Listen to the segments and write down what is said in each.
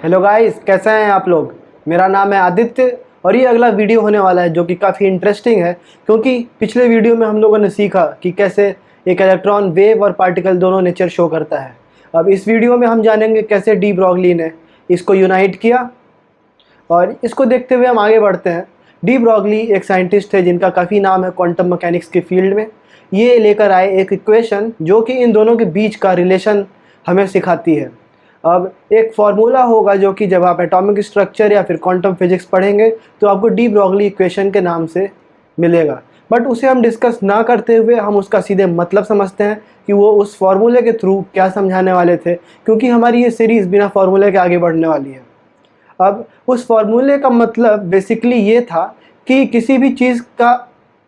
Hello guys, कैसे हैं आप लोग। मेरा नाम है आदित्य और ये अगला वीडियो होने वाला है जो कि काफ़ी इंटरेस्टिंग है, क्योंकि पिछले वीडियो में हम लोगों ने सीखा कि कैसे एक इलेक्ट्रॉन वेव और पार्टिकल दोनों नेचर शो करता है। अब इस वीडियो में हम जानेंगे कैसे डी ब्रॉगली ने इसको यूनाइट किया, और इसको देखते हुए हम आगे बढ़ते हैं। डी ब्रॉगली एक साइंटिस्ट है जिनका काफ़ी नाम है क्वांटम मैकेनिक्स के फील्ड में। ये लेकर आए एक इक्वेशन जो कि इन दोनों के बीच का रिलेशन हमें सिखाती है। अब एक फार्मूला होगा जो कि जब आप एटॉमिक स्ट्रक्चर या फिर क्वांटम फिजिक्स पढ़ेंगे तो आपको डी ब्रॉगली इक्वेशन के नाम से मिलेगा, बट उसे हम डिस्कस ना करते हुए हम उसका सीधे मतलब समझते हैं कि वो उस फार्मूले के थ्रू क्या समझाने वाले थे, क्योंकि हमारी ये सीरीज़ बिना फार्मूले के आगे बढ़ने वाली है। अब उस फार्मूले का मतलब बेसिकली ये था कि किसी भी चीज़ का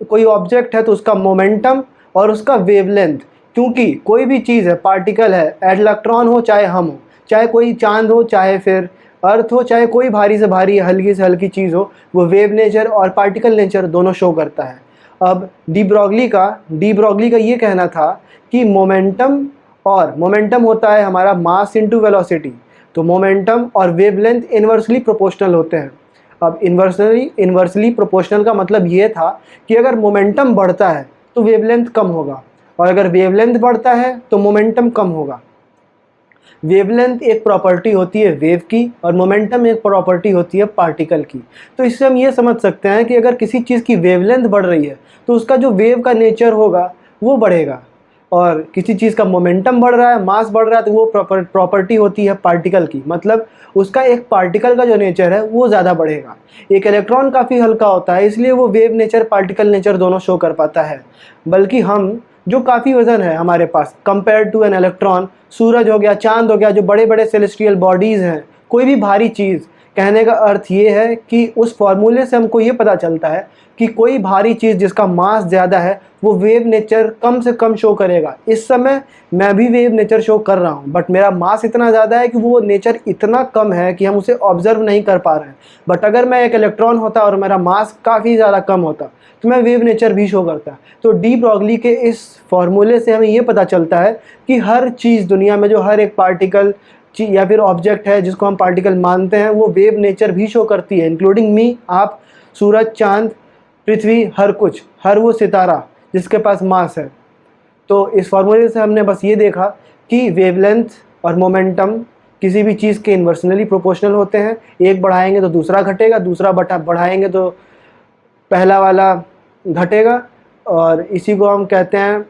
कोई ऑब्जेक्ट है तो उसका मोमेंटम और उसका वेवलेंथ, क्योंकि कोई भी चीज़ है, पार्टिकल है, इलेक्ट्रॉन हो चाहे हम हो, चाहे कोई चांद हो, चाहे फिर अर्थ हो, चाहे कोई भारी से भारी हल्की से हल्की चीज़ हो, वो वेव नेचर और पार्टिकल नेचर दोनों शो करता है। अब डी ब्रॉगली का ये कहना था कि मोमेंटम होता है हमारा मास इनटू वेलोसिटी, तो मोमेंटम और वेवलेंथ इन्वर्सली प्रोपोर्शनल होते हैं। अब इन्वर्सली प्रोपोर्शनल का मतलब ये था कि अगर मोमेंटम बढ़ता है तो वेवलेंथ कम होगा, और अगर वेवलेंथ बढ़ता है तो मोमेंटम कम होगा। वेवलेंथ एक प्रॉपर्टी होती है वेव की और मोमेंटम एक प्रॉपर्टी होती है पार्टिकल की। तो इससे हम ये समझ सकते हैं कि अगर किसी चीज़ की वेवलेंथ बढ़ रही है तो उसका जो वेव का नेचर होगा वो बढ़ेगा, और किसी चीज़ का मोमेंटम बढ़ रहा है, मास बढ़ रहा है, तो वो प्रॉपर्टी होती है पार्टिकल की, मतलब उसका एक पार्टिकल का जो नेचर है वो ज़्यादा बढ़ेगा। एक इलेक्ट्रॉन काफ़ी हल्का होता है, इसलिए वो वेव नेचर पार्टिकल नेचर दोनों शो कर पाता है। बल्कि हम जो काफ़ी वज़न है हमारे पास कंपेयर टू एन इलेक्ट्रॉन, सूरज हो गया, चांद हो गया, जो बड़े बड़े सेलेस्टियल बॉडीज़ हैं, कोई भी भारी चीज़, कहने का अर्थ ये है कि उस फार्मूले से हमको ये पता चलता है कि कोई भारी चीज़ जिसका मास ज़्यादा है वो वेव नेचर कम से कम शो करेगा। इस समय मैं भी वेव नेचर शो कर रहा हूँ, बट मेरा मास इतना ज़्यादा है कि वो नेचर इतना कम है कि हम उसे ऑब्ज़र्व नहीं कर पा रहे हैं। बट अगर मैं एक इलेक्ट्रॉन होता और मेरा मास काफ़ी ज़्यादा कम होता तो मैं वेव नेचर भी शो करता। तो डी ब्रॉगली के इस फार्मूले से हमें ये पता चलता है कि हर चीज़ दुनिया में, जो हर एक पार्टिकल या फिर ऑब्जेक्ट है जिसको हम पार्टिकल मानते हैं, वो वेव नेचर भी शो करती है, इंक्लूडिंग मी, आप, सूरज, चांद, पृथ्वी, हर कुछ, हर वो सितारा जिसके पास मास है। तो इस फार्मूले से हमने बस ये देखा कि वेवलेंथ और मोमेंटम किसी भी चीज़ के इन्वर्सनली प्रोपोर्शनल होते हैं। एक बढ़ाएंगे तो दूसरा घटेगा, दूसरा बढ़ाएंगे तो पहला वाला घटेगा, और इसी को हम कहते हैं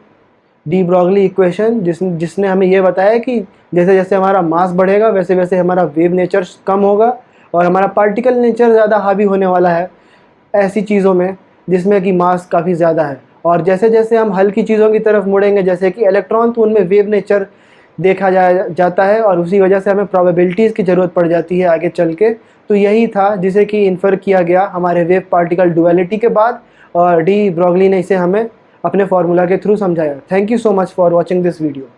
डी ब्रॉगली इक्वेशन, जिसने हमें ये बताया कि जैसे जैसे हमारा मास बढ़ेगा वैसे वैसे हमारा वेव नेचर कम होगा और हमारा पार्टिकल नेचर ज़्यादा हावी होने वाला है ऐसी चीज़ों में जिसमें कि मास काफ़ी ज़्यादा है। और जैसे जैसे हम हल्की चीज़ों की तरफ मुड़ेंगे, जैसे कि इलेक्ट्रॉन, तो उनमें वेव नेचर देखा जाता है, और उसी वजह से हमें प्रोबेबिलिटीज़ की ज़रूरत पड़ जाती है आगे चल के। तो यही था जिसे कि इन्फर किया गया हमारे वेव पार्टिकल डुअलिटी के बाद, और डी ब्रॉगली ने इसे हमें अपने फार्मूला के थ्रू समझाया। Thank you so much for watching this video.